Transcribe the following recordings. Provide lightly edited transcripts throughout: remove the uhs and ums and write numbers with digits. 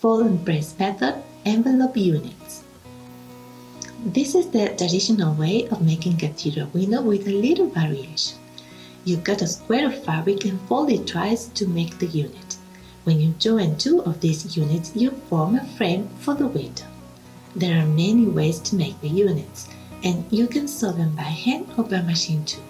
fold and press method, envelope units. This is the traditional way of making cathedral window with a little variation. You cut a square of fabric and fold it twice to make the unit. When you join two of these units, you form a frame for the window. There are many ways to make the units, and you can sew them by hand or by machine too.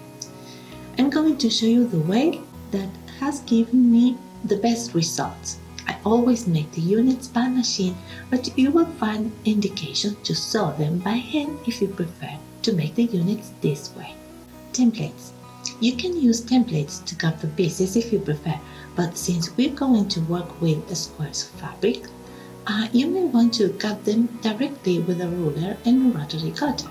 I'm going to show you the way that has given me the best results. I always make the units by machine, but you will find indications to sew them by hand if you prefer to make the units this way. Templates. You can use templates to cut the pieces if you prefer, but since we're going to work with squares of fabric, you may want to cut them directly with a ruler and a rotary cutter.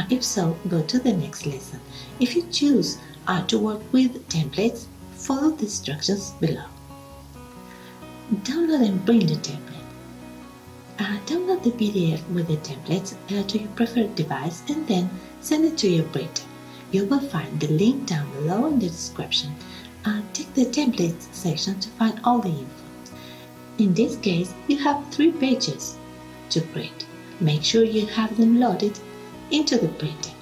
If so, go to the next lesson. If you choose to work with templates, follow the instructions below. Download and print the template. Download the PDF with the templates to your preferred device and then send it to your printer. You will find the link down below in the description. Take the templates section to find all the info. In this case, you have 3 pages to print. Make sure you have them loaded into the printer.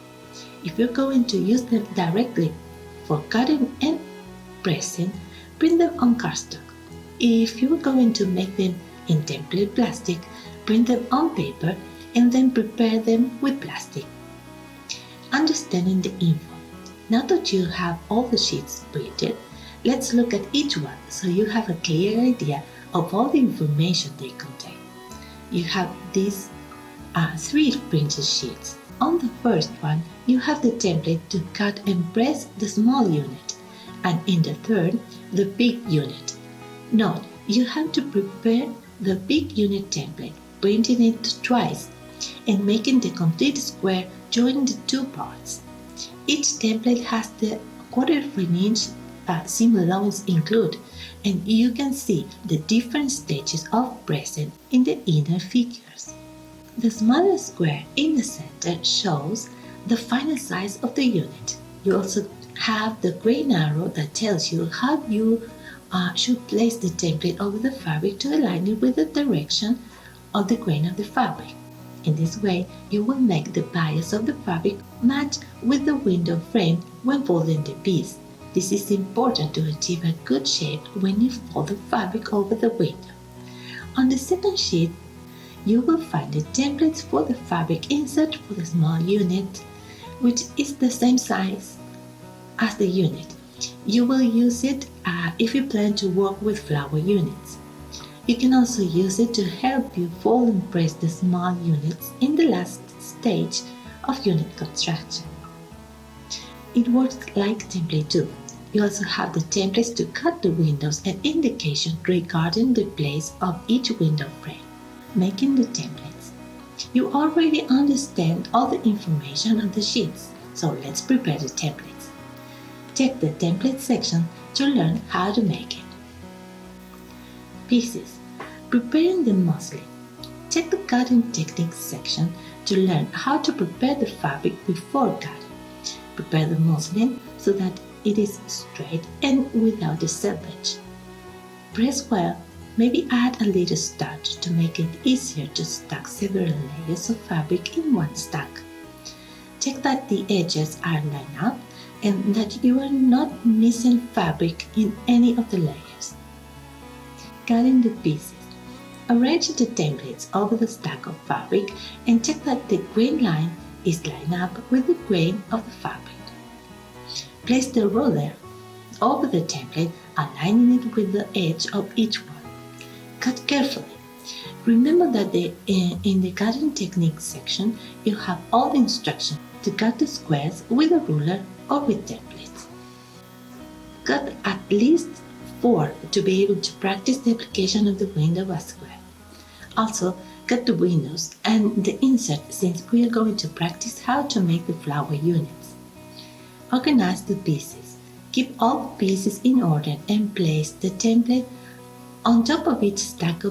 If you're going to use them directly for cutting and pressing, print them on cardstock. If you're going to make them in template plastic, print them on paper and then prepare them with plastic. Understanding the info. Now that you have all the sheets printed, let's look at each one so you have a clear idea of all the information they contain. You have these 3 printed sheets. On the first one, you have the template to cut and press the small unit, and in the third, the big unit. Note, you have to prepare the big unit template, printing it twice, and making the complete square joining the 2 parts. Each template has the 1/4 inch seam allowance included, and you can see the different stages of pressing in the inner figures. The smaller square in the center shows the final size of the unit. You also have the green arrow that tells you how you should place the template over the fabric to align it with the direction of the grain of the fabric. In this way, you will make the bias of the fabric match with the window frame when folding the piece. This is important to achieve a good shape when you fold the fabric over the window. On the second sheet, you will find the templates for the fabric insert for the small unit, which is the same size as the unit. You will use it if you plan to work with flower units. You can also use it to help you fold and press the small units in the last stage of unit construction. It works like template too. You also have the templates to cut the windows and indications regarding the place of each window frame. Making the templates. You already understand all the information on the sheets, so let's prepare the templates. Check the template section to learn how to make it. Pieces. Preparing the muslin. Check the cutting techniques section to learn how to prepare the fabric before cutting. Prepare the muslin so that it is straight and without the selvage. Press well. Maybe add a little starch to make it easier to stack several layers of fabric in one stack. Check that the edges are lined up and that you are not missing fabric in any of the layers. Cutting the pieces. Arrange the templates over the stack of fabric and check that the grain line is lined up with the grain of the fabric. Place the ruler over the template, aligning it with the edge of each one. Cut carefully. Remember that in the cutting techniques section, you have all the instructions to cut the squares with a ruler or with templates. Cut at least 4 to be able to practice the application of the window as square. Also, cut the windows and the insert since we are going to practice how to make the flower units. Organize the pieces. Keep all the pieces in order and place the template on top of each stack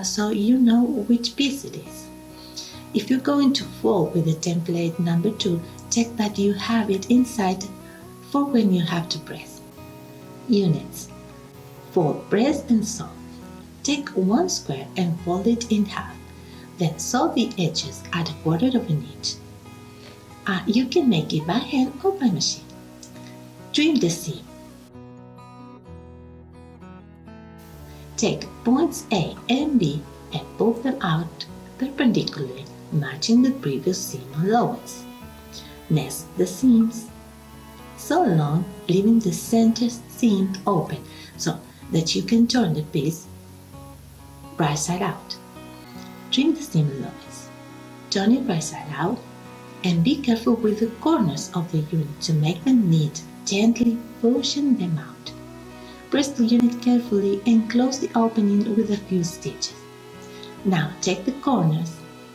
so you know which piece it is. If you're going to fold with the template number 2, check that you have it inside for when you have to press. Units. Fold, press and sew. Take one square and fold it in half. Then sew the edges at 1/4 inch. You can make it by hand or by machine. Trim the seam. Take points A and B and pull them out perpendicularly, matching the previous seam allowance. Nest the seams. Sew along, leaving the center seam open so that you can turn the piece right side out. Trim the seam allowance. Turn it right side out and be careful with the corners of the unit to make them neat. Gently pushing them out. Press the unit carefully and close the opening with a few stitches. Now take the corners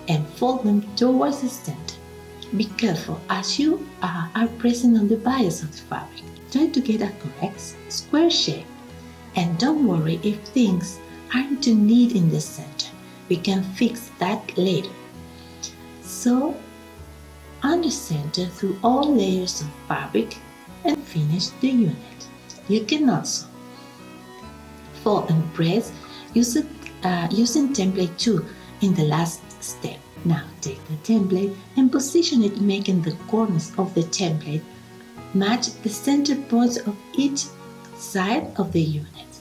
and fold them towards the center. Be careful as you are pressing on the bias of the fabric. Try to get a correct square shape, and don't worry if things aren't too neat in the center. We can fix that later. Sew on the center through all layers of fabric and finish the unit. You can also fold and press using template 2 in the last step. Now take the template and position it, making the corners of the template match the center points of each side of the unit.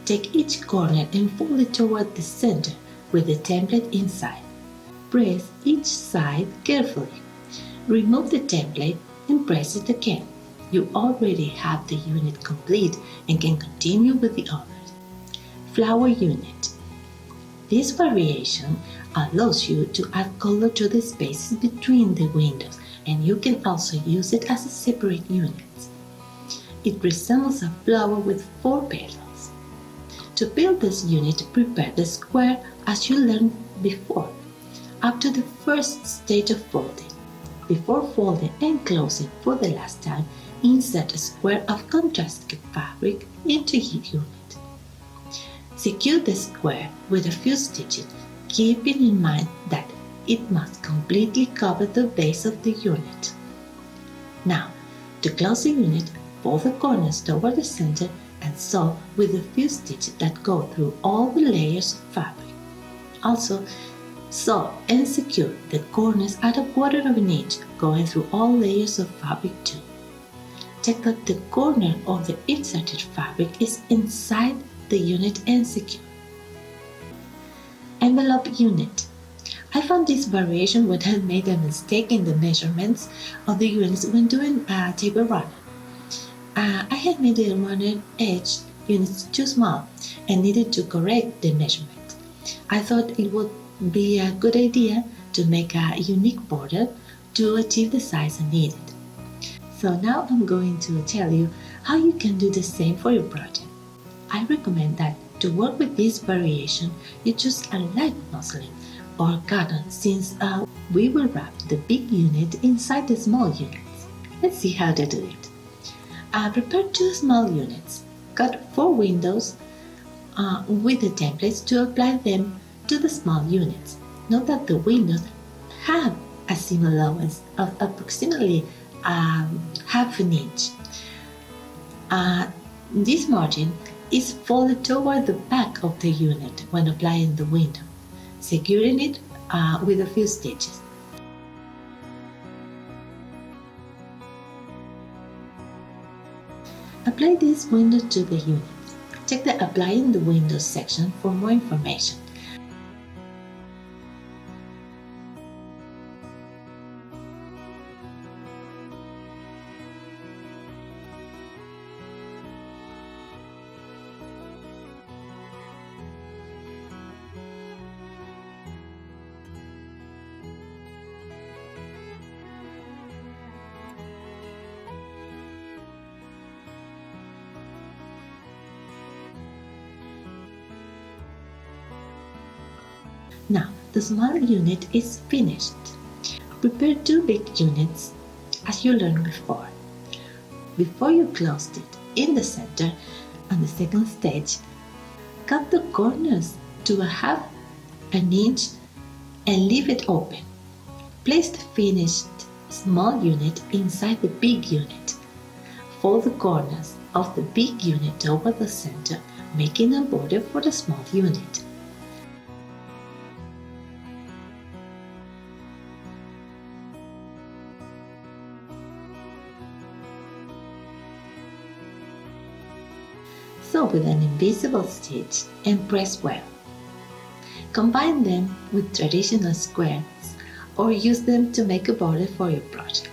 Take each corner and fold it toward the center with the template inside. Press each side carefully. Remove the template and press it again. You already have the unit complete and can continue with the others. Flower unit. This variation allows you to add color to the spaces between the windows, and you can also use it as a separate unit. It resembles a flower with 4 petals. To build this unit, prepare the square as you learned before, up to the first stage of folding. Before folding and closing for the last time, insert a square of contrast fabric into each unit. Secure the square with a few stitches, keeping in mind that it must completely cover the base of the unit. Now, to close the unit, fold the corners toward the center and sew with a few stitches that go through all the layers of fabric. Also, sew and secure the corners at 1/4 inch, going through all layers of fabric too. Check that the corner of the inserted fabric is inside the unit and secure. Envelope unit. I found this variation when I made a mistake in the measurements of the units when doing a table runner. I had made the runner edge units too small and needed to correct the measurement. I thought it would be a good idea to make a unique border to achieve the size I needed. So now I'm going to tell you how you can do the same for your project. I recommend that to work with this variation, you choose a light muslin or cotton, since we will wrap the big unit inside the small units. Let's see how to do it. Prepare 2 small units. Cut 4 windows with the templates to apply them to the small units. Note that the windows have a seam allowance of approximately 1/2 inch. This margin is folded toward the back of the unit when applying the window, securing it with a few stitches. Apply this window to the unit. Check the Applying the Windows section for more information. Now, the small unit is finished. Prepare 2 big units as you learned before. Before you closed it in the center on the second stage, cut the corners to 1/2 inch and leave it open. Place the finished small unit inside the big unit. Fold the corners of the big unit over the center making a border for the small unit. Sew with an invisible stitch and press well. Combine them with traditional squares or use them to make a border for your project.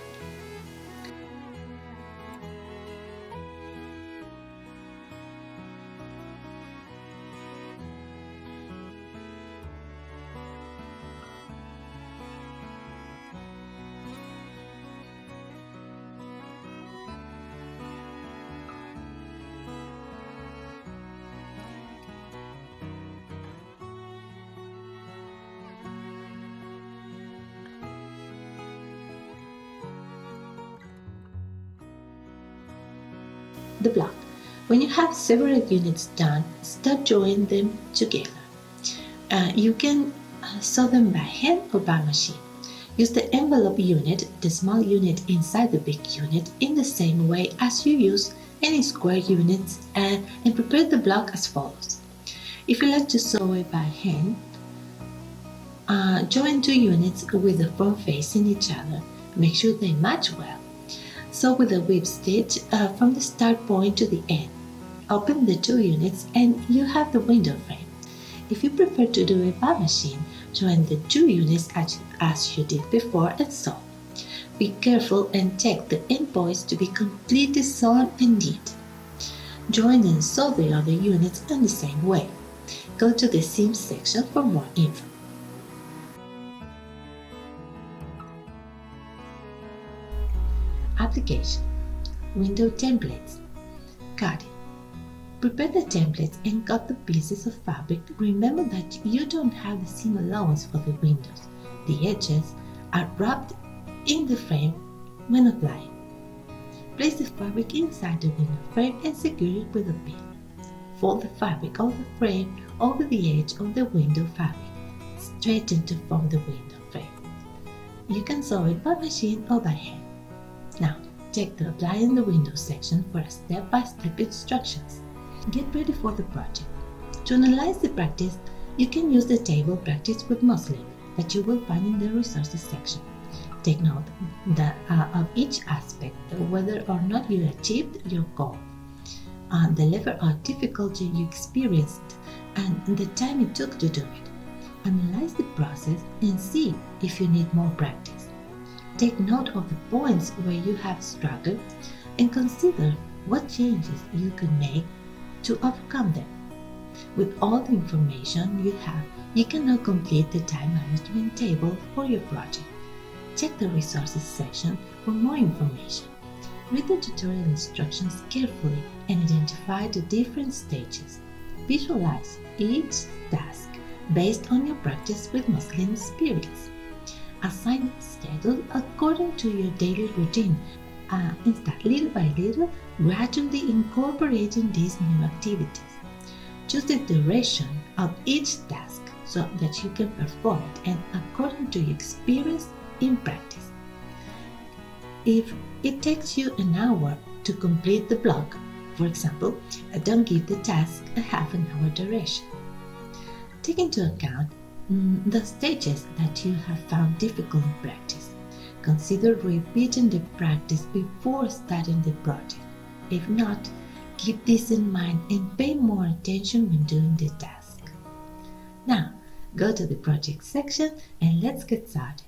The block. When you have several units done, start joining them together. You can sew them by hand or by machine. Use the envelope unit, the small unit inside the big unit, in the same way as you use any square units and prepare the block as follows. If you like to sew it by hand, join two units with the front facing each other. Make sure they match well. Sew with a whip stitch from the start point to the end. Open the two units and you have the window frame. If you prefer to do it by machine, join the two units as you did before and sew. Be careful and check the end points to be completely sewn and neat. Join and sew the other units in the same way. Go to the seam section for more info. Application. Window templates. Cutting. Prepare the templates and cut the pieces of fabric. Remember that you don't have the seam allowance for the windows. The edges are wrapped in the frame when applying. Place the fabric inside the window frame and secure it with a pin. Fold the fabric of the frame over the edge of the window fabric. Straighten to form the window frame. You can sew it by machine or by hand. Now, check the Apply in the Window section for step-by-step instructions. Get ready for the project. To analyze the practice, you can use the table Practice with Muslin that you will find in the Resources section. Take note of each aspect, whether or not you achieved your goal, the level of difficulty you experienced, and the time it took to do it. Analyze the process and see if you need more practice. Take note of the points where you have struggled and consider what changes you could make to overcome them. With all the information you have, you can now complete the time management table for your project. Check the Resources section for more information. Read the tutorial instructions carefully and identify the different stages. Visualize each task based on your practice with muslin experience. Assign a schedule according to your daily routine and start little by little, gradually incorporating these new activities. Choose the duration of each task so that you can perform it and according to your experience in practice. If it takes you an hour to complete the block, for example, don't give the task a half an hour duration. Take into account the stages that you have found difficult in practice. Consider repeating the practice before starting the project. If not, keep this in mind and pay more attention when doing the task. Now, go to the project section and let's get started.